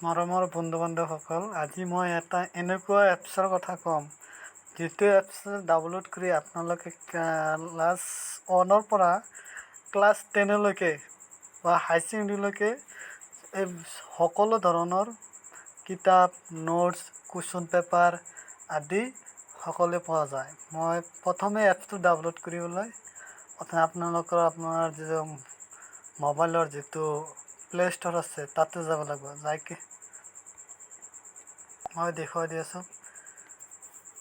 মৰমৰ বন্ধু-বান্ধৱসকল, আজি মই এটা এনেকুৱা এপছৰ কথা ক'ম, যিটো এপছ ডাউনলোড কৰি আপোনালোকে ক্লাছ 1ৰ পৰা ক্লাছ 10লৈকে বা হাই ছেকেণ্ডেৰীলৈকে এই সকলো ধৰণৰ কিতাপ, নোটছ, কুৱেশ্যন পেপাৰ আদি সকলোৱে পোৱা যায়। মই প্ৰথমে এপছটো ডাউনলোড কৰিবলৈ আপোনালোকৰ আপোনাৰ যিটো মোবাইলৰ যিটো প্লে ষ্ট'ৰ আছে তাতে যাব লাগিব। মই দেখুৱাই দি আছোঁ।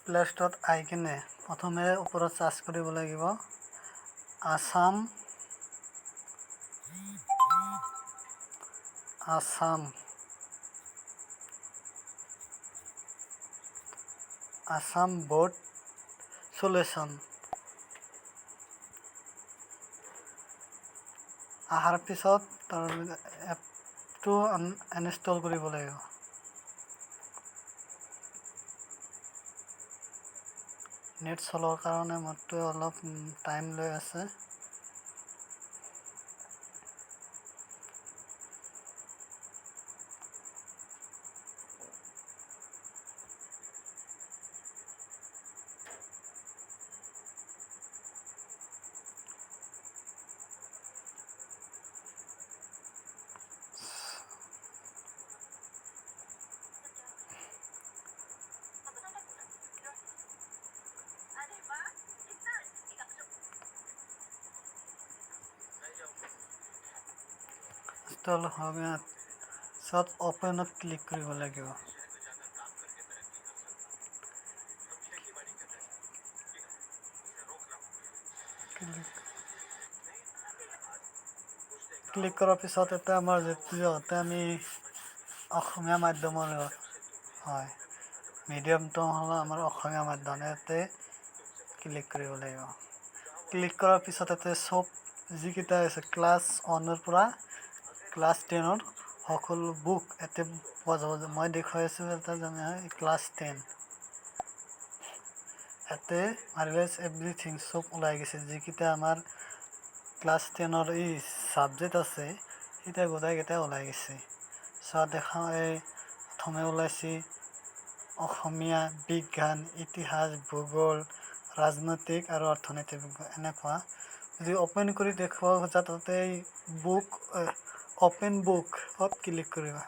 প্লে ষ্ট'ৰত আহি কিনে প্ৰথমে ওপৰত চাৰ্চ কৰিব লাগিব আছাম বোৰ্ড চলিউশ্যন। অহাৰ পিছত তাৰ এপটো ইনষ্টল কৰিব লাগিব। নেট চলোৱাৰ কাৰণে মোৰটো অলপ টাইম লৈ আছে। ইনষ্টল হোৱাৰ পিছত অপেনত ক্লিক কৰিব লাগিব। ক্লিক কৰাৰ পিছত এটা আমাৰ যিহেতু আমি অসমীয়া মাধ্যমৰ হয়, মিডিয়ামটো হ'ল আমাৰ অসমীয়া মাধ্যম, ইয়াতে ক্লিক কৰিব লাগিব। ক্লিক কৰাৰ পিছত ইয়াতে চব যিকেইটা আছে ক্লাছ 1ৰ পৰা ক্লাছ 10ৰ সকলো বুক ইয়াতে পোৱা যাব। মই দেখুৱাই আছোঁ এটা যেনে ক্লাছ 10। ইয়াতে মাৰ্ভেলাছ এভৰিথিং চব ওলাই গৈছে। যিকেইটা আমাৰ ক্লাছ 10ৰ এই ছাবজেক্ট আছে সেইকেইটা গোটেইকেইটা ওলাই গৈছে। প্ৰথমে ওলাইছে অসমীয়া, বিজ্ঞান, ইতিহাস, ভূগোল, ৰাজনৈতিক আৰু অৰ্থনৈতিক এনেকুৱা। যদি অ'পেন কৰি দেখুৱাব খোজা তাতে অ'পেন বুকত ক্লিক কৰিবা।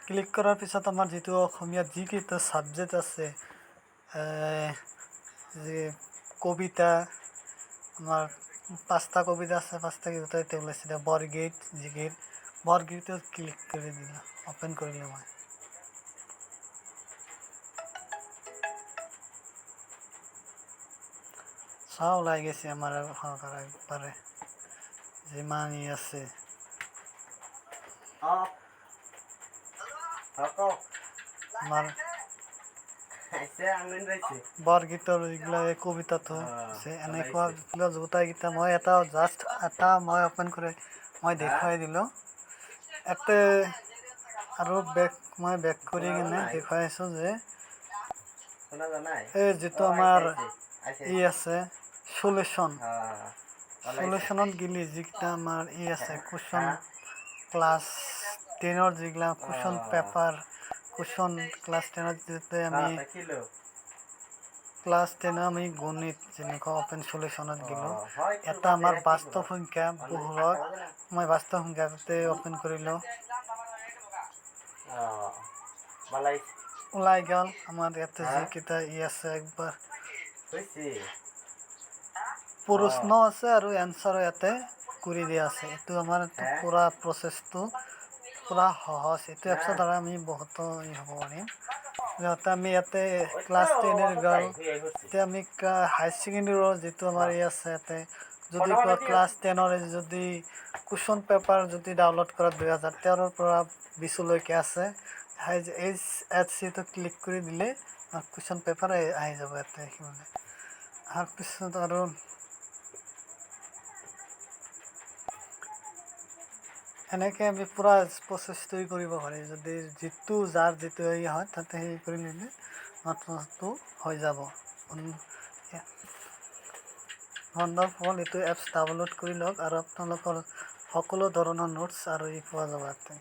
ক্লিক কৰাৰ পিছত আমাৰ যিটো অসমীয়াত যিকেইটা ছাবজেক্ট আছে, কবিতা আমাৰ 5টা কবিতা আছে, 5টা কবিতা ওলাইছিলে। বৰগীতত ক্লিক কৰি দিলোঁ, অ'পেন কৰিলোঁ মই। ওলাই গৈছে আমাৰ একবাৰে যিমান আছে। আমাৰ বৰগীতৰ যিগিলা কবিতাটো আছে এনেকুৱা গোটেইকেইটা মই মই অ'পেন কৰি মই দেখুৱাই দিলোঁ। ইয়াতে আৰু মই বেক কৰি কিনে দেখুৱাই আছোঁ যে এই যিটো আমাৰ আছে চলিউশ্যনত গেলি যিকেইটা আমাৰ আছে কুৱেশ্যন ক্লাছ 10ৰ যিগিলা কুৱেশ্যন পেপাৰ, ক্লাছ 10ত যিটো আমি ক্লাছ 10 আমি গণিত যেনেকুৱা অ'পেন চলিউশ্যনত গেলোঁ। এটা আমাৰ বাস্তৱ সংখ্যা বহুলত মই বাস্তৱ সংখ্যাতে অ'পেন কৰিলোঁ। ওলাই গ'ল আমাৰ ইয়াতে যিকেইটা আছে একবাৰ প্ৰশ্ন আছে আৰু এনচাৰো ইয়াতে কৰি দিয়া আছে। এইটো আমাৰ পূৰা প্ৰচেছটো পূৰা সহজ। এইটো এপছৰ দ্বাৰা আমি বহুতো হ'ব পাৰিম। আমি ইয়াতে ক্লাছ 10ৰ গ'ল, এতিয়া আমি হাই ছেকেণ্ডেৰীৰ যিটো আমাৰ আছে ইয়াতে যদি ক্লাছ 10ৰ যদি কুৱেশ্যন পেপাৰ যদি ডাউনলোড কৰা 2013ৰ পৰা 20লৈকে আছে, HCটো ক্লিক কৰি দিলে কুৱেশ্যন পেপাৰ আহি যাব ইয়াতে। তাৰপিছত আৰু এনেকৈ আমি পূৰা প্ৰচেছটো কৰিব পাৰি। যদি যাৰ যিটো হয় তাতে কৰি নিলে মাত্ৰ হৈ যাব। এইটো এপছ ডাউনলোড কৰি লওক আৰু আপোনালোকৰ সকলো ধৰণৰ নোটছ আৰু ই পোৱা যাব ইয়াতে।